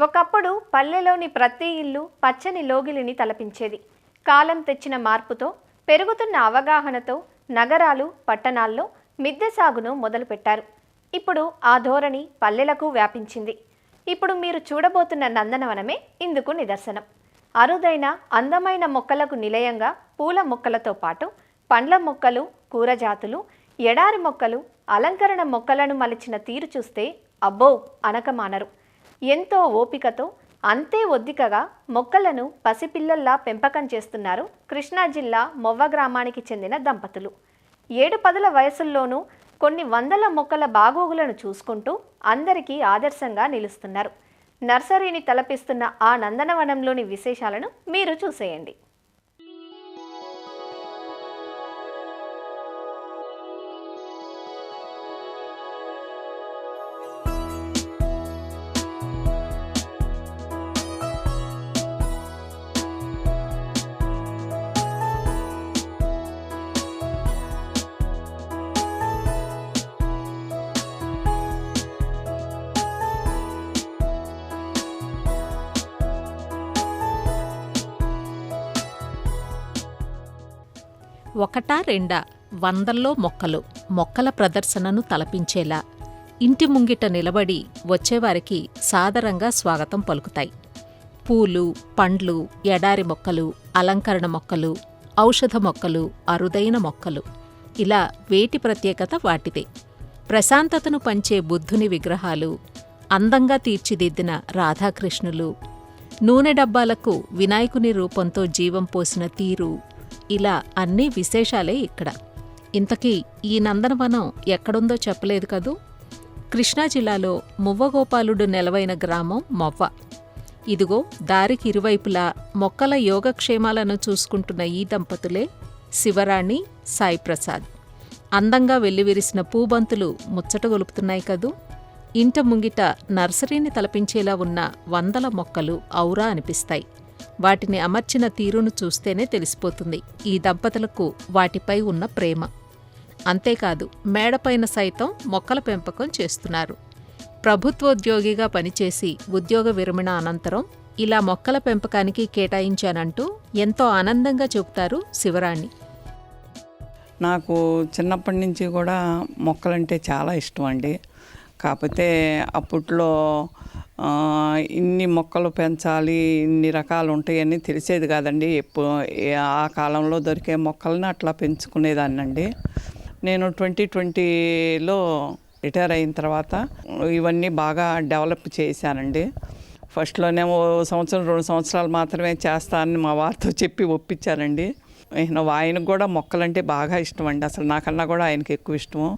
ఒకప్పుడు పల్లెలోని ప్రతి ఇల్లు పచ్చని లోగిలిని తలపించేది. కాలం తెచ్చిన మార్పుతో, పెరుగుతున్న అవగాహనతో నగరాలు, పట్టణాల్లో మిద్దె సాగును మొదలుపెట్టారు. ఇప్పుడు ఆ ధోరణి పల్లెలకు వ్యాపించింది. ఇప్పుడు మీరు చూడబోతున్న నందనవనమే ఇందుకు నిదర్శనం. అరుదైన అందమైన మొక్కలకు నిలయంగా పూల మొక్కలతో పాటు పండ్ల మొక్కలు, కూరజాతులు, ఎడారి మొక్కలు, అలంకరణ మొక్కలను మలిచిన తీరు చూస్తే అబ్బో అనకమానరు. ఎంతో ఓపికతో, అంతే ఒద్దికగా మొక్కలను పసిపిల్లల్లా పెంపకం చేస్తున్నారు కృష్ణా జిల్లా మొవ్వ గ్రామానికి చెందిన దంపతులు. 7-10 వయసుల్లోనూ కొన్ని వందల మొక్కల బాగోగులను చూసుకుంటూ అందరికీ ఆదర్శంగా నిలుస్తున్నారు. నర్సరీని తలపిస్తున్న ఆ నందనవనంలోని విశేషాలను మీరు చూసేయండి. ఒకటా రెండా వందల్లో మొక్కల ప్రదర్శనను తలపించేలా ఇంటి ముంగిట నిలబడి వచ్చేవారికి సాదరంగా స్వాగతం పలుకుతాయి. పూలు, పండ్లు, ఎడారి మొక్కలు, అలంకరణ మొక్కలు, ఔషధ మొక్కలు, అరుదైన మొక్కలు, ఇలా వేటి ప్రత్యేకత వాటిదే. ప్రశాంతతను పంచే బుద్ధుని విగ్రహాలు, అందంగా తీర్చిదిద్దిన రాధాకృష్ణులు, నూనె డబ్బాలకు వినాయకుని రూపంతో జీవం పోసిన తీరు, ఇలా అన్నీ విశేషాలే ఇక్కడ. ఇంతకీ ఈ నందనవనం ఎక్కడుందో చెప్పలేదు కదూ. కృష్ణా జిల్లాలో మువ్వగోపాలుడు నెలవైన గ్రామం మొవ్వ. ఇదిగో దారికి ఇరువైపులా మొక్కల యోగక్షేమాలను చూసుకుంటున్న ఈ దంపతులే శివరాణి, సాయిప్రసాద్. అందంగా వెల్లివిరిసిన పూబంతులు ముచ్చట గొలుపుతున్నాయి కదూ. ఇంట ముంగిట నర్సరీని తలపించేలా ఉన్న వందల మొక్కలు ఔరా అనిపిస్తాయి. వాటిని అమర్చిన తీరును చూస్తేనే తెలిసిపోతుంది ఈ దంపతులకు వాటిపై ఉన్న ప్రేమ. అంతేకాదు, మేడపైన సైతం మొక్కల పెంపకం చేస్తున్నారు. ప్రభుత్వోద్యోగిగా పనిచేసి ఉద్యోగ విరమణ అనంతరం ఇలా మొక్కల పెంపకానికి కేటాయించానంటూ ఎంతో ఆనందంగా చెబుతారు శివరాణి. నాకు చిన్నప్పటి నుంచి కూడా మొక్కలంటే చాలా ఇష్టం అండి. కాకపోతే అప్పట్లో ఇన్ని మొక్కలు పెంచాలి, ఇన్ని రకాలు ఉంటాయని తెలిసేది కాదండి. ఆ కాలంలో దొరికే మొక్కలను అట్లా పెంచుకునేదాన్నండి. నేను 2020లో రిటైర్ అయిన తర్వాత ఇవన్నీ బాగా డెవలప్ చేశానండి. ఫస్ట్లోనేమో 1-2 సంవత్సరాలు మాత్రమే చేస్తానని మా వారితో చెప్పి ఒప్పించానండి. ఆయనకు కూడా మొక్కలంటే బాగా ఇష్టం అండి. అసలు నాకన్నా కూడా ఆయనకి ఎక్కువ ఇష్టము.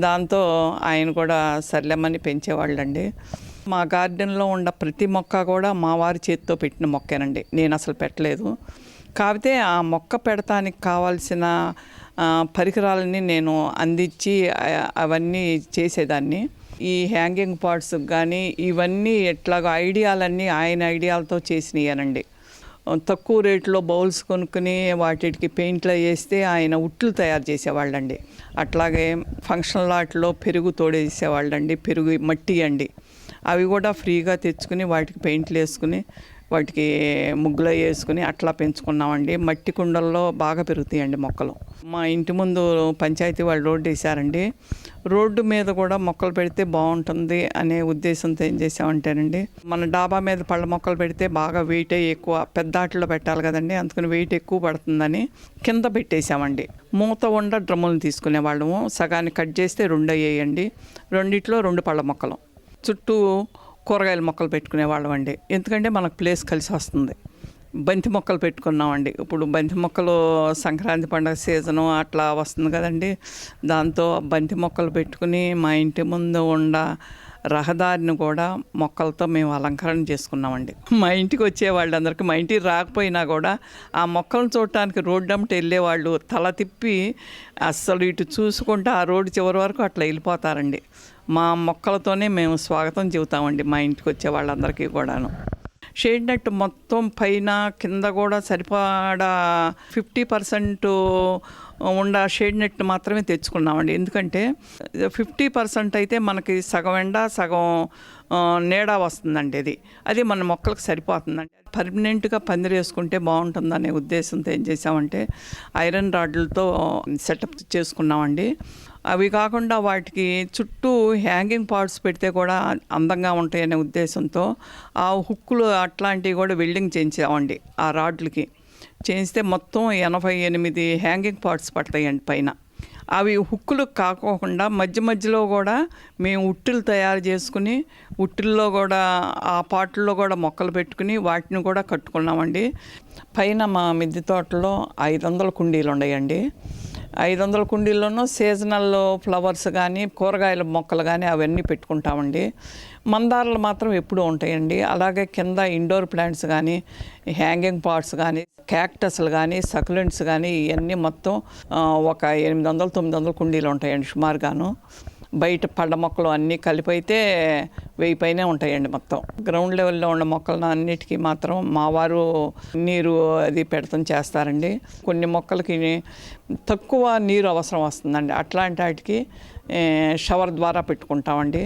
దాంతో ఆయన కూడా సర్లేమని పెంచేవాళ్ళండి. మా గార్డెన్లో ఉన్న ప్రతి మొక్క కూడా మా వారి చేతితో పెట్టిన మొక్కేనండి. నేను అసలు పెట్టలేదు. కాకపోతే ఆ మొక్క పెడతానికి కావాల్సిన పరికరాలని నేను అందించి అవన్నీ చేసేదాన్ని. ఈ హ్యాంగింగ్ పాట్స్ కానీ ఇవన్నీ ఎట్లాగో ఐడియాలన్నీ ఆయన ఐడియాలతో చేసినాయనండి. తక్కువ రేట్లో బౌల్స్ కొనుక్కుని వాటికి పెయింట్లు వేస్తే ఆయన ఉట్లు తయారు చేసేవాళ్ళండి. అట్లాగే ఫంక్షన్ లాట్లో పెరుగు తోడేసేవాళ్ళండి. పెరుగు మట్టి అండి, అవి కూడా ఫ్రీగా తెచ్చుకుని వాటికి పెయింట్లు వేసుకుని వాటికి ముగ్గులో వేసుకుని అట్లా పెంచుకున్నామండి. మట్టి కుండల్లో బాగా పెరుగుతాయండి మొక్కలు. మా ఇంటి ముందు పంచాయతీ వాళ్ళు రోడ్డు వేసారండి. రోడ్డు మీద కూడా మొక్కలు పెడితే బాగుంటుంది అనే ఉద్దేశంతో ఏం చేసామంటేనండి, మన డాబా మీద పళ్ళ మొక్కలు పెడితే బాగా వెయిట్ ఎక్కువ, పెద్ద ఆటలో పెట్టాలి కదండి, అందుకని వెయిట్ ఎక్కువ పడుతుందని కింద పెట్టేసామండి. మూత ఉండ డ్రమ్ములను తీసుకునే వాళ్ళము. సగాన్ని కట్ చేస్తే 2 అయ్యేయండి. రెండిట్లో 2 పళ్ళ మొక్కలు, చుట్టూ కూరగాయల మొక్కలు పెట్టుకునేవాళ్ళం అండి. ఎందుకంటే మనకు ప్లేస్ కలిసి వస్తుంది. బంతి మొక్కలు పెట్టుకున్నామండి. ఇప్పుడు బంతి మొక్కలు సంక్రాంతి పండుగ సీజను అట్లా వస్తుంది కదండి, దాంతో బంతి మొక్కలు పెట్టుకుని మా ఇంటి ముందు ఉన్న రహదారిని కూడా మొక్కలతో మేము అలంకరణ చేసుకున్నామండి. మా ఇంటికి వచ్చేవాళ్ళందరికీ, మా ఇంటికి రాకపోయినా కూడా ఆ మొక్కలను చూడటానికి రోడ్డు అమ్మటి వెళ్ళేవాళ్ళు తల తిప్పి అస్సలు ఇటు చూసుకుంటూ ఆ రోడ్డు చివరి వరకు అట్లా వెళ్ళిపోతారండి. మా మొక్కలతోనే మేము స్వాగతం చెబుతామండి మా ఇంటికి వచ్చే వాళ్ళందరికీ కూడాను. షేడ్ నెట్ మొత్తం పైన కింద కూడా సరిపడా 50% షేడ్ నెట్ మాత్రమే తెచ్చుకున్నామండి. ఎందుకంటే 50% అయితే మనకి సగం ఎండ సగం నీడ వస్తుందండి. అది మన మొక్కలకు సరిపోతుందండి. పర్మనెంట్గా పందిరి వేసుకుంటే బాగుంటుందనే ఉద్దేశంతో ఏం చేసామంటే ఐరన్ రాడ్లతో సెటప్ చేసుకున్నామండి. అవి కాకుండా వాటికి చుట్టూ హ్యాంగింగ్ పార్ట్స్ పెడితే కూడా అందంగా ఉంటాయనే ఉద్దేశంతో ఆ హుక్కులు అట్లాంటివి కూడా వెల్డింగ్ చేయించామండి. ఆ రాడ్లకి చేయిస్తే మొత్తం 88 హ్యాంగింగ్ పార్ట్స్ పడతాయండి పైన. అవి హుక్కులు కాకోకుండా మధ్య మధ్యలో కూడా మేము ఉట్టులు తయారు చేసుకుని ఉట్టుల్లో కూడా ఆ పాటల్లో కూడా మొక్కలు పెట్టుకుని వాటిని కూడా కట్టుకున్నామండి. పైన మా మిద్దె తోటలో 500 కుండీలు ఉన్నాయండి. 500 కుండీల్లోనూ సీజనల్ ఫ్లవర్స్ కానీ కూరగాయల మొక్కలు కానీ అవన్నీ పెట్టుకుంటామండి. మందారాలు మాత్రం ఎప్పుడూ ఉంటాయండి. అలాగే కింద ఇండోర్ ప్లాంట్స్ కానీ హ్యాంగింగ్ పాట్స్ కానీ క్యాక్టస్లు కానీ సకులెంట్స్ కానీ ఇవన్నీ మొత్తం ఒక 800-900 కుండీలు ఉంటాయండి సుమారుగాను. బయట పడ్డ మొక్కలు అన్నీ కలిపి అయితే 1000 పైనే ఉంటాయండి. మొత్తం గ్రౌండ్ లెవెల్లో ఉన్న మొక్కలను అన్నిటికీ మాత్రం మా వారు నీరు అది పెడతాం చేస్తారండి. కొన్ని మొక్కలకి తక్కువ నీరు అవసరం వస్తుందండి. అట్లాంటి వాటికి షవర్ ద్వారా పెట్టుకుంటామండి.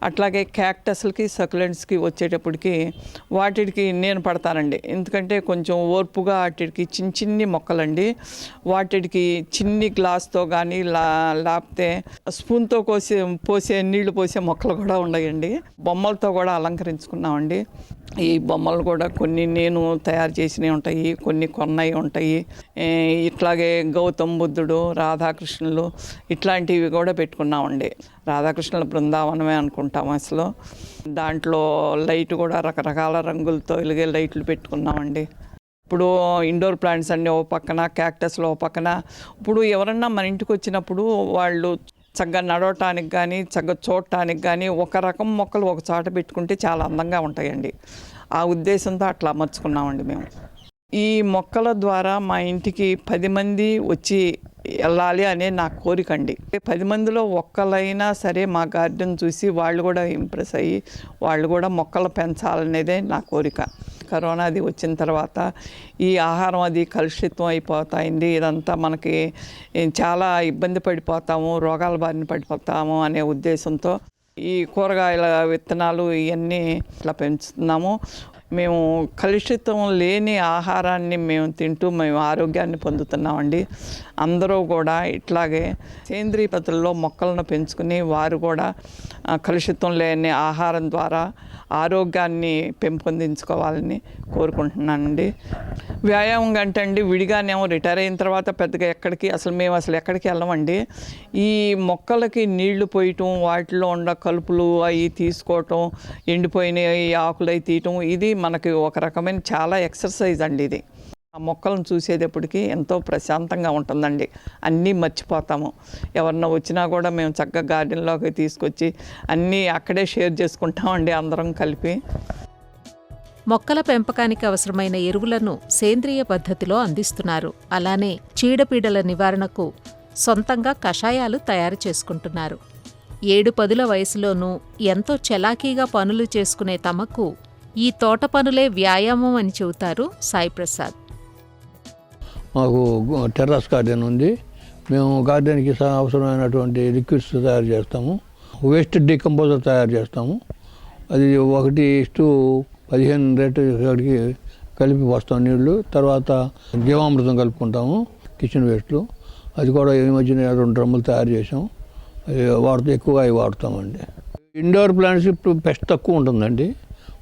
అట్లాగే క్యాక్టస్లకి సకులెంట్స్కి వచ్చేటప్పటికి వాటికి నేను పడతానండి. ఎందుకంటే కొంచెం ఓర్పుగా వాటికి చిన్ని మొక్కలండి. వాటికి చిన్ని గ్లాస్తో కానీ లేకపోతే స్పూన్తో పోసే నీళ్లు పోసే మొక్కలు కూడా ఉన్నాయండి. బొమ్మలతో కూడా అలంకరించుకున్నామండి. ఈ బొమ్మలు కూడా కొన్ని నేను తయారు చేసినవి ఉంటాయి, కొన్ని కొన్నవి ఉంటాయి. ఇట్లాగే గౌతమ్ బుద్ధుడు, రాధాకృష్ణులు ఇట్లాంటివి కూడా పెట్టుకున్నామండి. రాధాకృష్ణుల బృందావనమే అనుకుంటాం అసలు. దాంట్లో లైట్ కూడా రకరకాల రంగులతో వెలిగే లైట్లు పెట్టుకున్నామండి. ఇప్పుడు ఇండోర్ ప్లాంట్స్ అన్నీ ఓ పక్కన, క్యాక్టస్లో ఓ పక్కన. ఇప్పుడు ఎవరన్నా మన ఇంటికి వచ్చినప్పుడు వాళ్ళు చక్కగా నడవటానికి కానీ చక్కగా చూడటానికి కానీ ఒక రకం మొక్కలు ఒక చోట పెట్టుకుంటే చాలా అందంగా ఉంటాయండి. ఆ ఉద్దేశంతో అట్లా అమర్చుకున్నామండి మేము. ఈ మొక్కల ద్వారా మా ఇంటికి 10 మంది వచ్చి వెళ్ళాలి అనే నా కోరిక అండి. 10 మందిలో ఒక్కలైనా సరే మా గార్డెన్ చూసి వాళ్ళు కూడా ఇంప్రెస్ అయ్యి వాళ్ళు కూడా మొక్కలు పెంచాలనేదే నా కోరిక. కరోనా అది వచ్చిన తర్వాత ఈ ఆహారం అది కలుషితం అయిపోతాయింది. ఇదంతా మనకి చాలా ఇబ్బంది పడిపోతాము, రోగాల బారిన పడిపోతాము అనే ఉద్దేశంతో ఈ కూరగాయల విత్తనాలు ఇవన్నీ ఇట్లా పెంచుతున్నాము. మేము కలుషితం లేని ఆహారాన్ని మేము తింటూ మేము ఆరోగ్యాన్ని పొందుతున్నామండి. అందరూ కూడా ఇట్లాగే సేంద్రియ పద్ధతుల్లో మొక్కలను పెంచుకుని వారు కూడా కలుషితం లేని ఆహారం ద్వారా ఆరోగ్యాన్ని పెంపొందించుకోవాలని కోరుకుంటున్నానండి. వ్యాయామం గంట అండి విడిగానేమో రిటైర్ అయిన తర్వాత పెద్దగా మేము ఎక్కడికి వెళ్ళమండి. ఈ మొక్కలకి నీళ్లు పోయటం, వాటిలో ఉన్న కలుపులు అవి తీసుకోవటం, ఎండిపోయిన ఆకులు అవి తీయటం, ఇది మనకి ఒక రకమైన చాలా ఎక్సర్సైజ్ అండి. ఇది ఆ మొక్కలను చూసేటప్పటికి ఎంతో ప్రశాంతంగా ఉంటుందండి. అన్నీ మర్చిపోతాము. ఎవరన్నా వచ్చినా కూడా మేము చక్కగా గార్డెన్లోకి తీసుకొచ్చి అన్నీ అక్కడే షేర్ చేసుకుంటామండి అందరం కలిపి. మొక్కల పెంపకానికి అవసరమైన ఎరువులను సేంద్రియ పద్ధతిలో అందిస్తున్నారు. అలానే చీడపీడల నివారణకు సొంతంగా కషాయాలు తయారు చేసుకుంటున్నారు. 7-10 వయసులోనూ ఎంతో చలాకీగా పనులు చేసుకునే తమకు ఈ తోట పనులే వ్యాయామం అని చెబుతారు సాయిప్రసాద్. మాకు టెర్రస్ గార్డెన్ ఉంది. మేము గార్డెన్కి అవసరమైనటువంటి లిక్విడ్స్ తయారు చేస్తాము. వేస్ట్ డీకంపోజర్ తయారు చేస్తాము. అది 1:15 రేటుకి కలిపి పోస్తాం నీళ్లు. తర్వాత జీవామృతం కలుపుకుంటాము కిచెన్ వేస్ట్లు. అది కూడా ఈ మధ్యన 2 డ్రమ్ములు తయారు చేసాం. అది ఎక్కువగా అవి వాడుతామండి. ఇండోర్ ప్లాంట్స్ ఇప్పుడు పెస్ట్ తక్కువ ఉంటుందండి.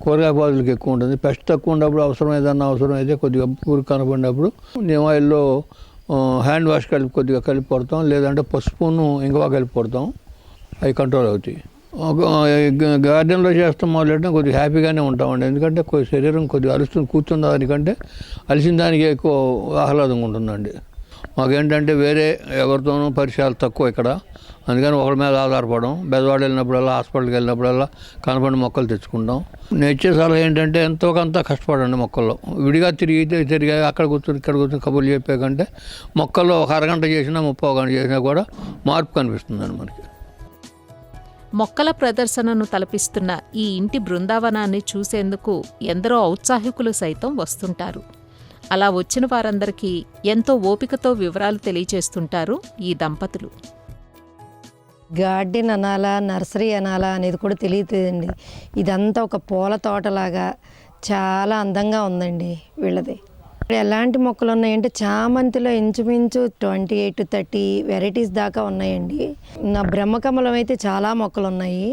కూరగాయ పాదులకు ఎక్కువ ఉంటుంది. పెస్ట్ తక్కువ ఉన్నప్పుడు అవసరమైతే కొద్దిగా పూరి కనపడినప్పుడు నివాయిల్లో హ్యాండ్ వాష్ కొద్దిగా కలిపి కొడతాం. లేదంటే పసుపును ఇంగువ కలిపి కొడతాం. అవి కంట్రోల్ అవుతాయి. గార్డెన్లో చేస్తాం మొదలెట్టడం కొద్దిగా హ్యాపీగానే ఉంటామండి. ఎందుకంటే శరీరం కొద్దిగా కూర్చున్న దానికంటే అలిసిన దానికి ఎక్కువ ఆహ్లాదంగా ఉంటుందండి. మాకేంటంటే వేరే ఎవరితోనూ పరిచయాలు తక్కువ ఇక్కడ. అందుకని ఒకరి మీద ఆధారపడడం. బెజవాడ వెళ్ళినప్పుడల్లా, హాస్పిటల్కి వెళ్ళినప్పుడల్లా కనపడిన మొక్కలు తెచ్చుకుంటాం. నేను ఇచ్చే సలహా ఏంటంటే ఎంతో కొంత కష్టపడండి మొక్కల్లో. విడిగా తిరిగి అక్కడ కూర్చొని కబుర్లు చెప్పే కంటే మొక్కల్లో ఒక అరగంట చేసినా 30 గంట చేసినా కూడా మార్పు కనిపిస్తుందండి మనకి. మొక్కల ప్రదర్శనను తలపిస్తున్న ఈ ఇంటి బృందావనాన్ని చూసేందుకు ఎందరో ఔత్సాహికులు సైతం వస్తుంటారు. అలా వచ్చిన వారందరికీ ఎంతో ఓపికతో వివరాలు తెలియచేస్తుంటారు ఈ దంపతులు. గార్డెన్ అనాలా, నర్సరీ అనాలా అనేది కూడా తెలియదండి. ఇదంతా ఒక పూల తోటలాగా చాలా అందంగా ఉందండి వీళ్ళది. ఎలాంటి మొక్కలు ఉన్నాయంటే చామంతిలో ఇంచుమించు 28 to 30 వెరైటీస్ దాకా ఉన్నాయండి. నా బ్రహ్మకమలం అయితే చాలా మొక్కలు ఉన్నాయి.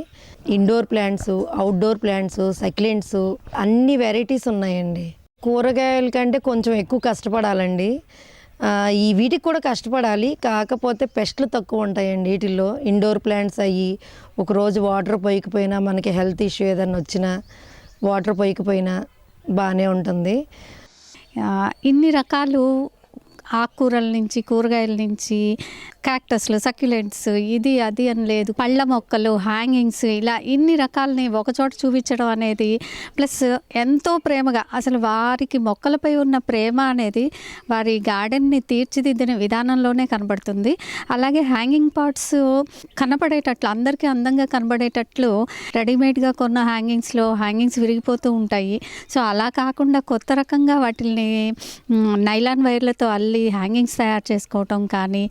Indoor plants, outdoor plants, succulents అన్ని వెరైటీస్ ఉన్నాయండి. కూరగాయల కంటే కొంచెం ఎక్కువ కష్టపడాలండి. ఈ వీటికి కూడా కష్టపడాలి, కాకపోతే పెస్ట్లు తక్కువ ఉంటాయండి వీటిల్లో. ఇండోర్ ప్లాంట్స్ అయ్యి ఒకరోజు వాటర్ పోయకపోయినా మనకి హెల్త్ ఇష్యూ ఏదైనా వచ్చినా వాటర్ పోయకపోయినా బాగానే ఉంటుంది. ఇన్ని రకాలు ఆకుకూరల నుంచి, కూరగాయల నుంచి, క్యాక్టస్లు, సక్యులెంట్స్, ఇది అది అని లేదు, పళ్ళ మొక్కలు, హ్యాంగింగ్స్, ఇలా ఇన్ని రకాలని ఒకచోట చూపించడం అనేది, ప్లస్ ఎంతో ప్రేమగా అసలు వారికి మొక్కలపై ఉన్న ప్రేమ అనేది వారి గార్డెన్ని తీర్చిదిద్దిన విధానంలోనే కనబడుతుంది. అలాగే హ్యాంగింగ్ పాట్స్ కనపడేటట్లు, అందరికీ అందంగా కనబడేటట్లు రెడీమేడ్గా కొన్న హ్యాంగింగ్స్ విరిగిపోతూ ఉంటాయి. సో అలా కాకుండా కొత్త రకంగా వాటిని నైలాన్ వైర్లతో అల్లి హ్యాంగింగ్స్ తయారు చేసుకోవటం కానీ,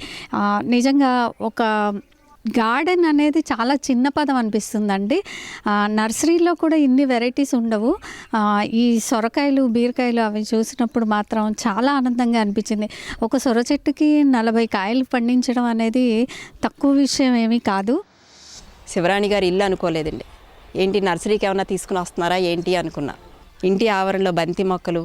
నిజంగా ఒక గార్డెన్ అనేది చాలా చిన్న పదం అనిపిస్తుందండి. నర్సరీలో కూడా ఇన్ని వెరైటీస్ ఉండవు. ఈ సొరకాయలు, బీరకాయలు అవి చూసినప్పుడు మాత్రం చాలా ఆనందంగా అనిపించింది. ఒక సొర చెట్టుకి 40 కాయలు పండించడం అనేది తక్కువ విషయం ఏమీ కాదు. శివరాణి గారి ఇల్లు అనుకోలేదండి. ఏంటి నర్సరీకి ఏమన్నా తీసుకుని వస్తున్నారా ఏంటి అనుకున్నా. ఇంటి ఆవరణలో బంతి మొక్కలు,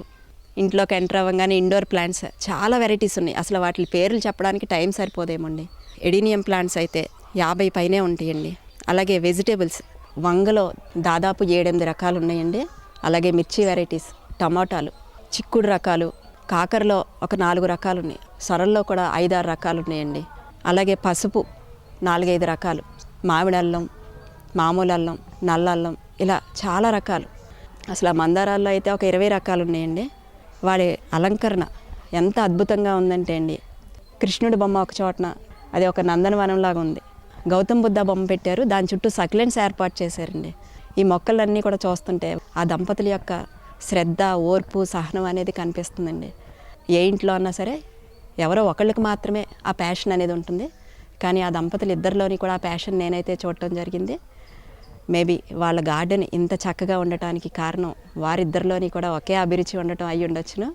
ఇంట్లోకి ఎంటర్ అవ్వగానే ఇండోర్ ప్లాంట్స్ చాలా వెరైటీస్ ఉన్నాయి. అసలు వాటి పేర్లు చెప్పడానికి టైం సరిపోదేమండి. ఎడీనియం ప్లాంట్స్ అయితే 50 పైనే ఉంటాయండి. అలాగే వెజిటేబుల్స్, వంగలో దాదాపు 7-8 రకాలు ఉన్నాయండి. అలాగే మిర్చి వెరైటీస్, టమాటాలు, చిక్కుడు రకాలు, కాకరలో ఒక 4 రకాలు ఉన్నాయి. సొరల్లో కూడా 5-6 రకాలు ఉన్నాయండి. అలాగే పసుపు 4-5 రకాలు, మామిడి అల్లం, మామూలు అల్లం, నల్ల అల్లం, ఇలా చాలా రకాలు. అసలు ఆ మందారాల్లో అయితే ఒక 20 రకాలు ఉన్నాయండి. వాడి అలంకరణ ఎంత అద్భుతంగా ఉందంటే అండి, కృష్ణుడి బొమ్మ ఒక చోటన, అది ఒక నందనవనంలాగా ఉంది. గౌతమ్ బుద్ధ బొమ్మ పెట్టారు, దాని చుట్టూ సక్యులెంట్స్ ఏర్పాటు చేశారండి. ఈ మొక్కలన్నీ కూడా చూస్తుంటే ఆ దంపతుల యొక్క శ్రద్ధ, ఓర్పు, సహనం అనేది కనిపిస్తుందండి. ఏ ఇంట్లో అన్నా సరే ఎవరో ఒకళ్ళకి మాత్రమే ఆ ప్యాషన్ అనేది ఉంటుంది, కానీ ఆ దంపతులు ఇద్దరిలోని కూడా ఆ ప్యాషన్ నేనైతే చూడటం జరిగింది. మేబీ వాళ్ళ గార్డెన్ ఇంత చక్కగా ఉండటానికి కారణం వారిద్దరిలోని కూడా ఒకే అభిరుచి ఉండటం అయ్యి ఉండొచ్చును.